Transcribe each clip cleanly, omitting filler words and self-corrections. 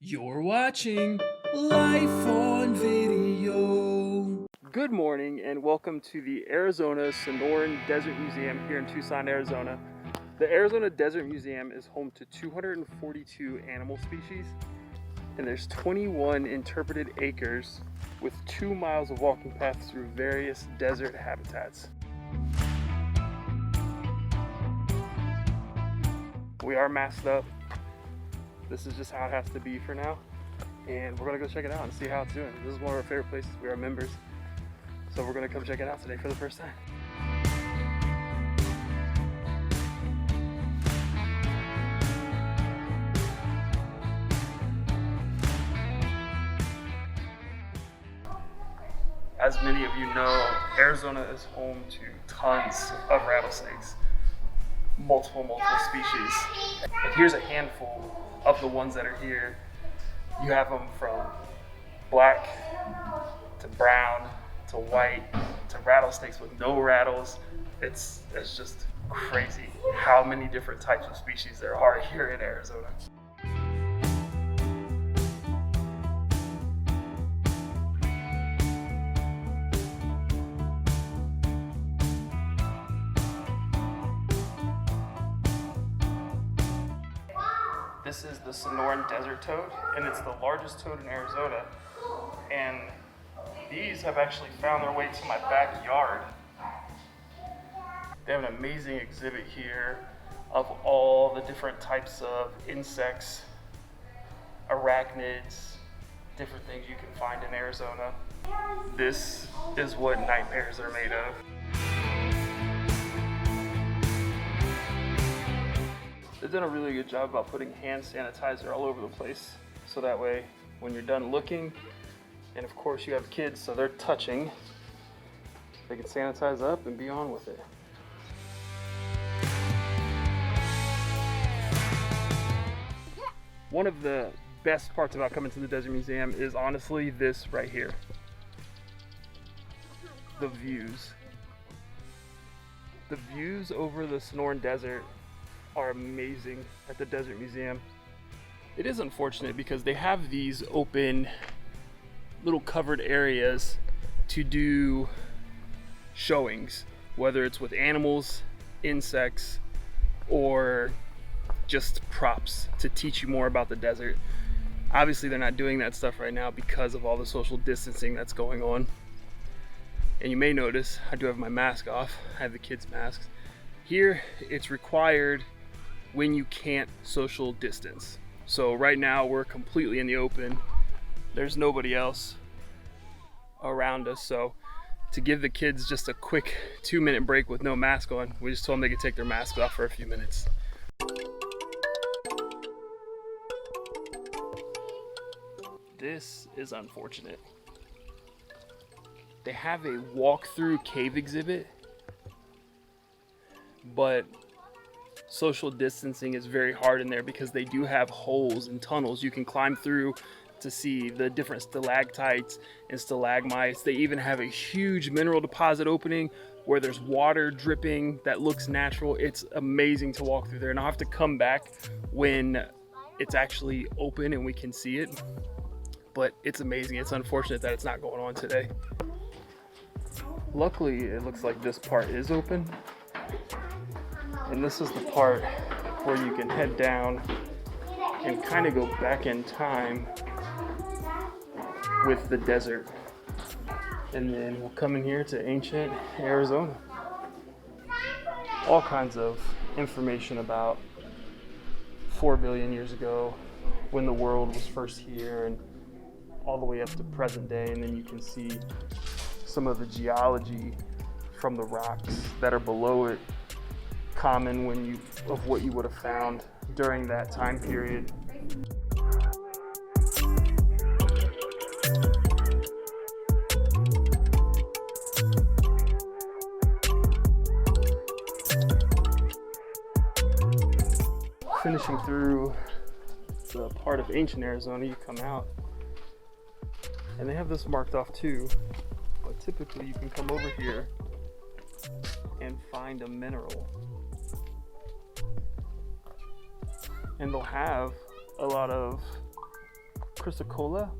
You're watching Life on Video. Good morning and welcome to the Arizona-Sanora Desert Museum here in Tucson, Arizona. The Arizona Desert Museum is home to 242 animal species, and there's 21 interpreted acres with 2 miles of walking paths through various desert habitats. We are masked up. This is just how it has to be for now. And we're gonna go check it out and see how it's doing. This is one of our favorite places. We are members. So we're gonna come check it out today for the first time. As many of you know, Arizona is home to tons of rattlesnakes. Multiple species. And here's a handful of the ones that are here. You have them from black to brown to white to rattlesnakes with no rattles. It's just crazy how many different types of species there are here in Arizona. This is the Sonoran desert toad, and it's the largest toad in Arizona. And these have actually found their way to my backyard. They have an amazing exhibit here of all the different types of insects, arachnids, different things you can find in Arizona. This is what night bears are made of. They've done a really good job about putting hand sanitizer all over the place, so that way when you're done looking, and of course you have kids so they're touching, they can sanitize up and be on with it. One of the best parts about coming to the Desert Museum is honestly this right here. The views. The views over the Sonoran Desert are amazing at the Desert Museum. It is unfortunate because they have these open little covered areas to do showings, whether it's with animals, insects, or just props to teach you more about the desert. Obviously they're not doing that stuff right now because of all the social distancing that's going on. And you may notice I do have my mask off. I have the kids' masks. Here it's required when you can't social distance. So right now we're completely in the open. There's nobody else around us. So to give the kids just a quick 2-minute break with no mask on, we just told them they could take their mask off for a few minutes. This is unfortunate. They have a walk-through cave exhibit, but social distancing is very hard in there because they do have holes and tunnels you can climb through to see the different stalactites and stalagmites. They even have a huge mineral deposit opening where there's water dripping that looks natural. It's amazing to walk through there, and I'll have to come back when it's actually open and we can see it. But it's amazing. It's unfortunate that it's not going on today. Luckily, it looks like this part is open. And this is the part where you can head down and kind of go back in time with the desert. And then we'll come in here to ancient Arizona. All kinds of information about 4 billion years ago when the world was first here, and all the way up to present day. And then you can see some of the geology from the rocks that are below it, common of what you would have found during that time period. Finishing through the part of ancient Arizona, you come out and they have this marked off too, but typically you can come over here and find a mineral. And they'll have a lot of chrysocolla,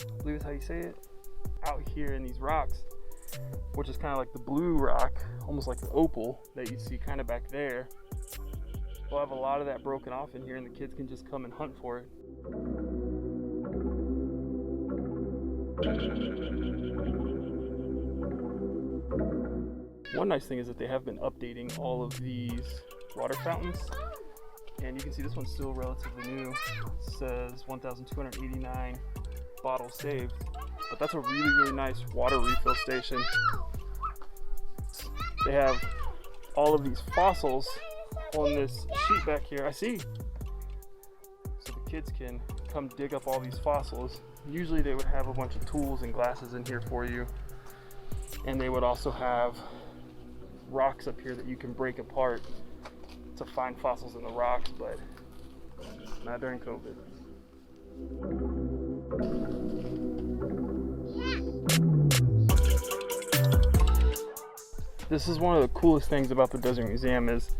I believe is how you say it, out here in these rocks, which is kind of like the blue rock, almost like the opal that you see kind of back there. We'll have a lot of that broken off in here, and the kids can just come and hunt for it. One nice thing is that they have been updating all of these water fountains, and you can see this one's still relatively new. It says 1,289 bottles saved, but that's a really nice water refill station. They have all of these fossils on this sheet back here. I see. So the kids can come dig up all these fossils. Usually they would have a bunch of tools and glasses in here for you, and they would also have rocks up here that you can break apart to find fossils in the rocks, but not during COVID. This is one of the coolest things about the Desert Museum is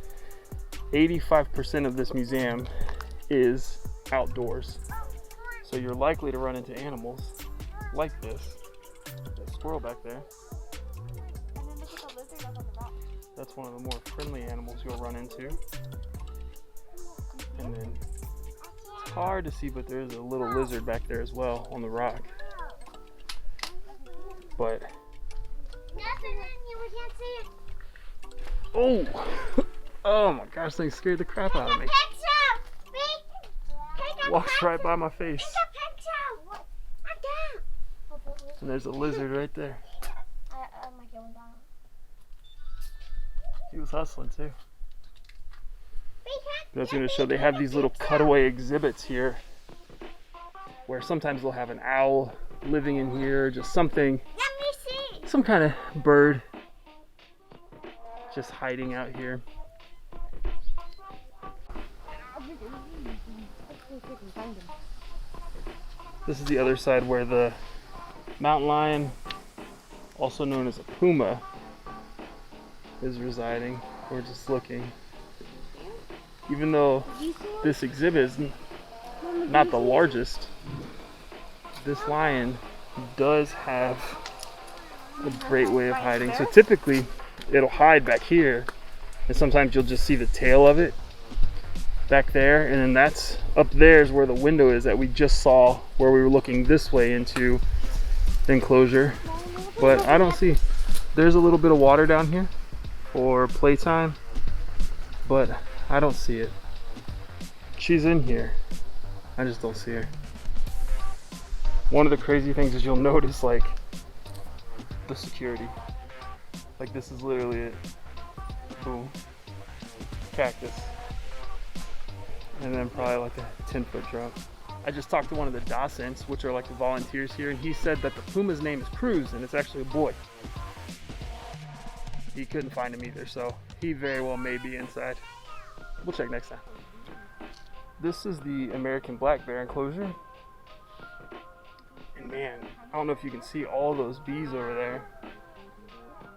85% of this museum is outdoors. So you're likely to run into animals like this. That squirrel back there. And then there's a lizard up on the rock. That's one of the more friendly animals you'll run into. And then it's hard to see, but there's a little lizard back there as well on the rock. But We can't see it. oh, oh my gosh, thing scared the crap out of me. Walks right by my face. And there's a lizard right there. He was hustling too. That's going to show they have these little cutaway exhibits here where sometimes they'll have an owl living in here, just something, some kind of bird just hiding out here. This is the other side where the mountain lion, also known as a puma, is residing. We're just looking. Even though this exhibit is not the largest, this lion does have a great way of hiding. So typically it'll hide back here, and sometimes you'll just see the tail of it back there, and then that's up there is where the window is that we just saw, where we were looking this way into the enclosure. But I don't see, there's a little bit of water down here for playtime, but I don't see it. She's in here, I just don't see her. One of the crazy things is you'll notice like the security. Like this is literally it. Boom. Cactus. And then probably like a 10-foot drop. I just talked to one of the docents, which are like the volunteers here, and he said that the puma's name is Cruz, and it's actually a boy. He couldn't find him either, so he very well may be inside. We'll check next time. This is the American black bear enclosure. And man, I don't know if you can see all those bees over there.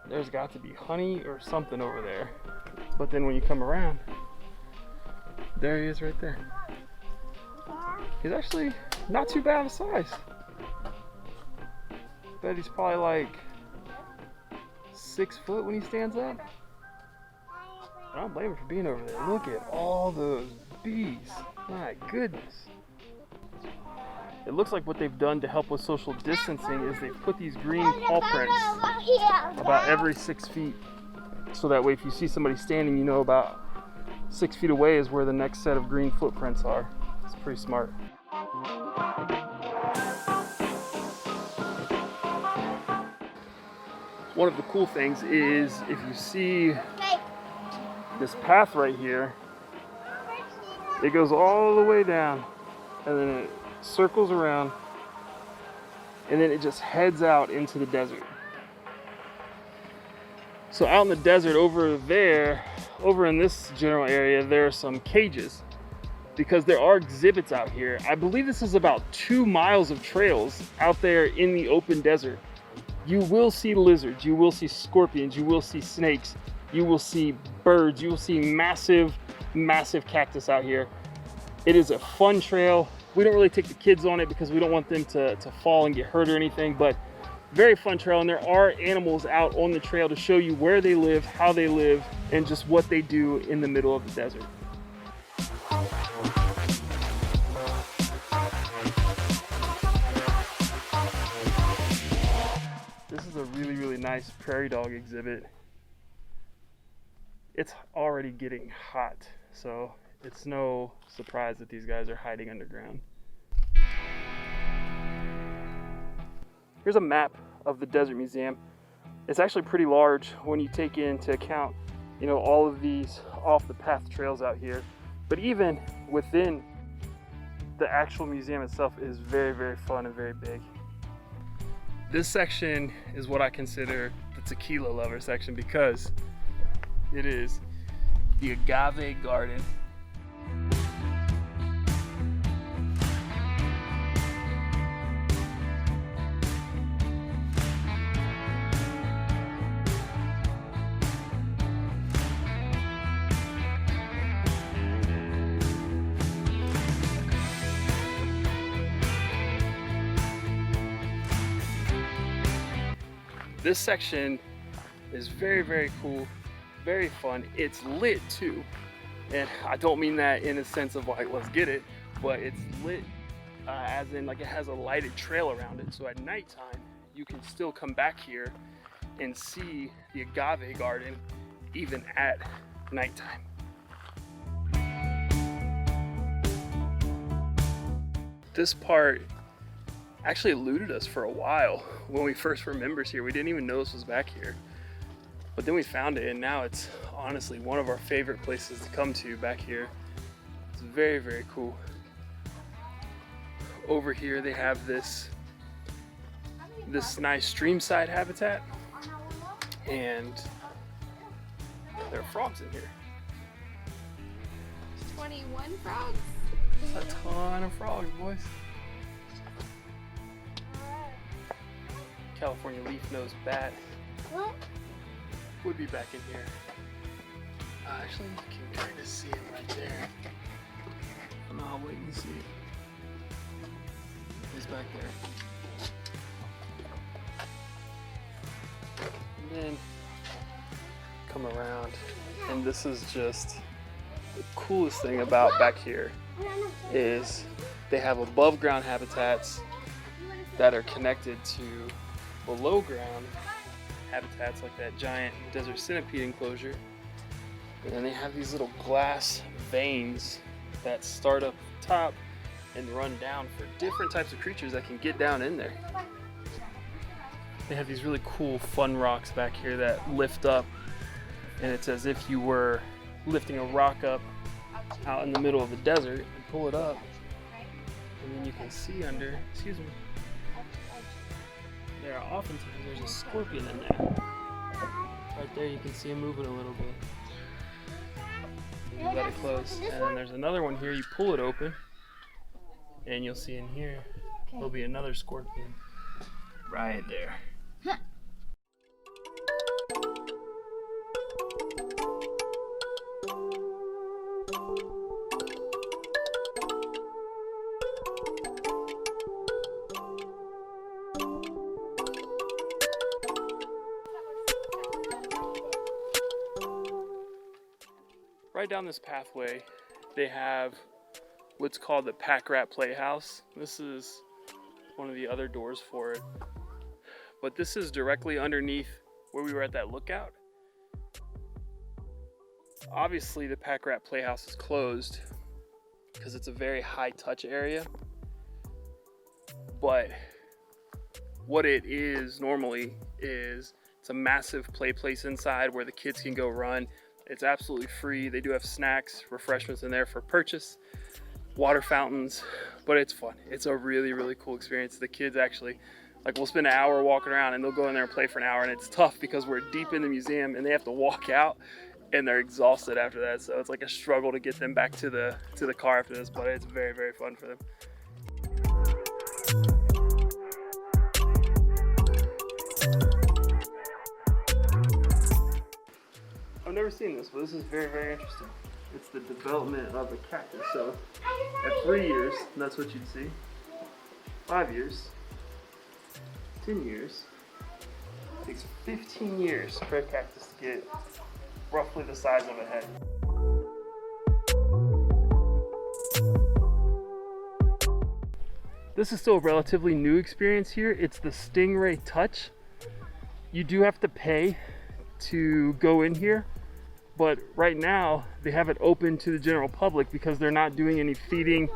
There's got to be honey or something over there. But then when you come around, there he is right there. He's actually not too bad of a size. Bet he's probably like 6 foot when he stands up. I don't blame him for being over there. Look at all those bees. My goodness. It looks like what they've done to help with social distancing is they've put these green paw prints about every 6 feet. So that way if you see somebody standing, you know about 6 feet away is where the next set of green footprints are. It's pretty smart. One of the cool things is if you see this path right here, it goes all the way down and then it circles around and then it just heads out into the desert. So out in the desert over there, over in this general area, there are some cages because there are exhibits out here. I believe this is about 2 miles of trails out there in the open desert. You will see lizards, you will see scorpions, you will see snakes, you will see birds, you will see massive cactus out here. It is a fun trail. We don't really take the kids on it because we don't want them to fall and get hurt or anything, but very fun trail. And there are animals out on the trail to show you where they live, how they live, and just what they do in the middle of the desert. This is a really, really nice prairie dog exhibit. It's already getting hot, so it's no surprise that these guys are hiding underground. Here's a map of the Desert Museum. It's actually pretty large when you take into account, you know, all of these off the path trails out here. But even within the actual museum itself is very, very fun and very big. This section is what I consider the tequila lover section because it is the Agave Garden. This section is very, very cool, very fun. It's lit too. And I don't mean that in a sense of like, let's get it, but it's lit as in like it has a lighted trail around it. So at nighttime, you can still come back here and see the Agave Garden even at nighttime. This part actually eluded us for a while when we first were members here. We didn't even know this was back here. But then we found it, and now it's honestly one of our favorite places to come to back here. It's very, very cool. Over here they have this nice streamside habitat, and there are frogs in here. 21 frogs. A ton of frogs, boys. California leaf-nosed bat What? would be back in here. Actually, you can kind of see it right there. No, I'll wait and see. He's back there. And then come around, and this is just the coolest thing about back here is they have above ground habitats that are connected to below ground habitats like that giant desert centipede enclosure. And then they have these little glass veins that start up top and run down for different types of creatures that can get down in there. They have these really cool fun rocks back here that lift up, and it's as if you were lifting a rock up out in the middle of the desert and pull it up, and then you can see under, excuse me, there are oftentimes there's a scorpion in there. Right there you can see him moving a little bit. You got it close. And then there's another one here, you pull it open, and you'll see in here, there'll be another scorpion right there. Right down this pathway, they have what's called the Pack Rat Playhouse. This is one of the other doors for it. But this is directly underneath where we were at that lookout. Obviously, the Pack Rat Playhouse is closed because it's a very high touch area. But what it is normally is it's a massive play place inside where the kids can go run. It's absolutely free. They do have snacks, refreshments in there for purchase, water fountains, but it's fun. It's a really, really cool experience. The kids actually, like, we'll spend an hour walking around and they'll go in there and play for an hour, and it's tough because we're deep in the museum and they have to walk out and they're exhausted after that. So it's like a struggle to get them back to the car after this, but it's very, very fun for them. I've never seen this, but this is very, very interesting. It's the development of a cactus. So at 3 years, that's what you'd see. 5 years, 10 years. It takes 15 years for a cactus to get roughly the size of a head. This is still a relatively new experience here. It's the Stingray Touch. You do have to pay to go in here, but right now they have it open to the general public because they're not doing any feeding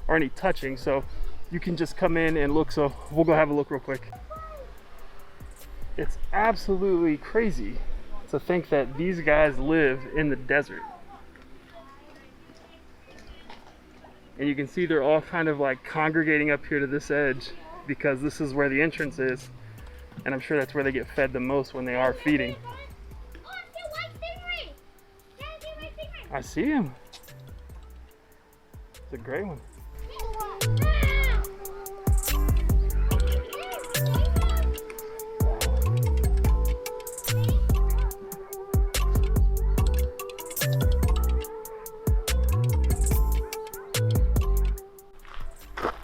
or any touching. So you can just come in and look. So we'll go have a look real quick. It's absolutely crazy to think that these guys live in the desert. And you can see they're all kind of like congregating up here to this edge because this is where the entrance is. And I'm sure that's where they get fed the most when they are feeding. I see him. It's a great one.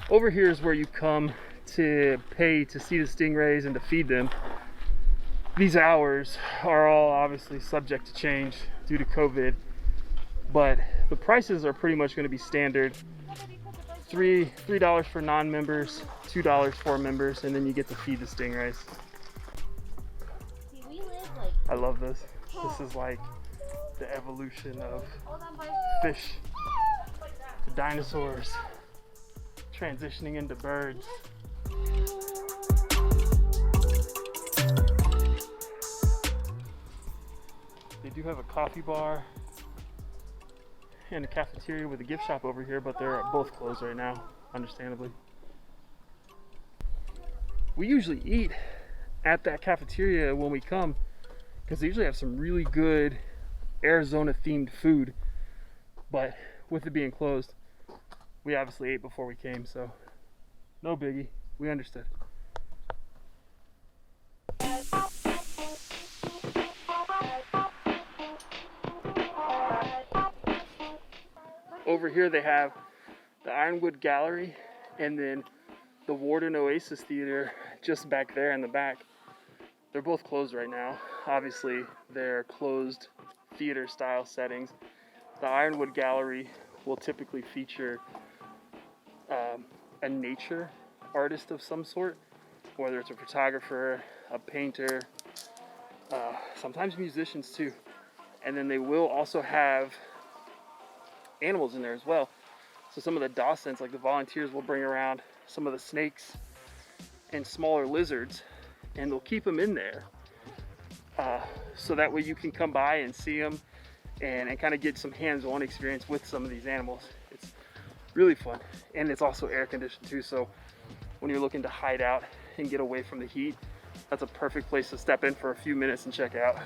Over here is where you come to pay to see the stingrays and to feed them. These hours are all obviously subject to change due to COVID, but the prices are pretty much going to be standard. $3 for non-members, $2 for members, and then you get to feed the stingrays. I love this. This is like the evolution of fish to dinosaurs, transitioning into birds. They do have a coffee bar and a cafeteria with a gift shop over here, but they're both closed right now, understandably. We usually eat at that cafeteria when we come because they usually have some really good Arizona themed food, but with it being closed, we obviously ate before we came, so no biggie. We understood. Over here they have the Ironwood Gallery and then the Warden Oasis Theater just back there in the back. They're both closed right now. Obviously, they're closed theater style settings. The Ironwood Gallery will typically feature a nature artist of some sort, whether it's a photographer, a painter, sometimes musicians too. And then they will also have animals in there as well. So some of the docents, like the volunteers, will bring around some of the snakes and smaller lizards, and they'll keep them in there. So that way you can come by and see them and kind of get some hands-on experience with some of these animals. It's really fun, and it's also air conditioned too, so when you're looking to hide out and get away from the heat, that's a perfect place to step in for a few minutes and check out.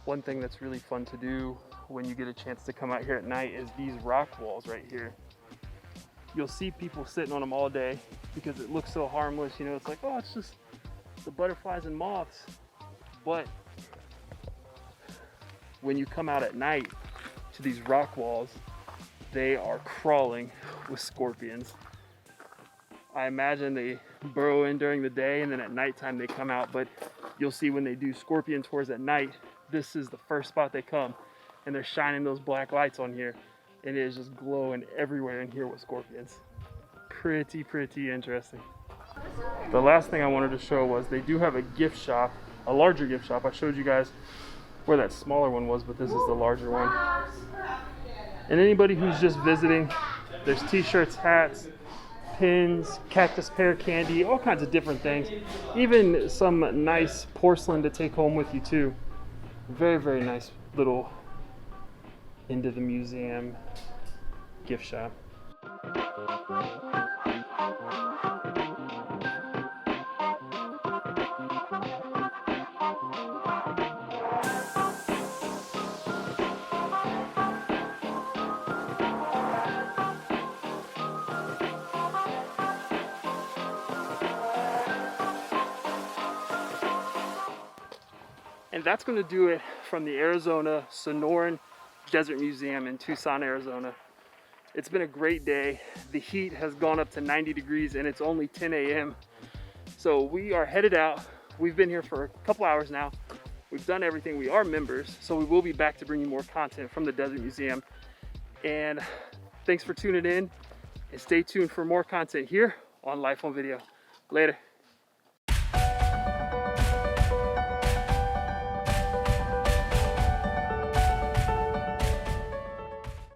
One thing that's really fun to do when you get a chance to come out here at night is these rock walls right here. You'll see people sitting on them all day because it looks so harmless, you know, it's like, oh, it's just the butterflies and moths. But when you come out at night to these rock walls, they are crawling with scorpions. I imagine they burrow in during the day and then at nighttime they come out, but you'll see when they do scorpion tours at night, this is the first spot they come, and they're shining those black lights on here, and it is just glowing everywhere in here with scorpions. Pretty interesting. The last thing I wanted to show was they do have a gift shop, a larger gift shop. I showed you guys where that smaller one was, but this is the larger one. And anybody who's just visiting, there's t-shirts, hats, pins, cactus pear candy, all kinds of different things. Even some nice porcelain to take home with you too. Very nice little into the museum gift shop. And that's going to do it from the Arizona-Sanora Desert Museum in Tucson, Arizona. It's been a great day. The heat has gone up to 90 degrees and it's only 10 a.m. So we are headed out. We've been here for a couple hours now. We've done everything. We are members, so we will be back to bring you more content from the Desert Museum. And thanks for tuning in, and stay tuned for more content here on Life on Video. Later.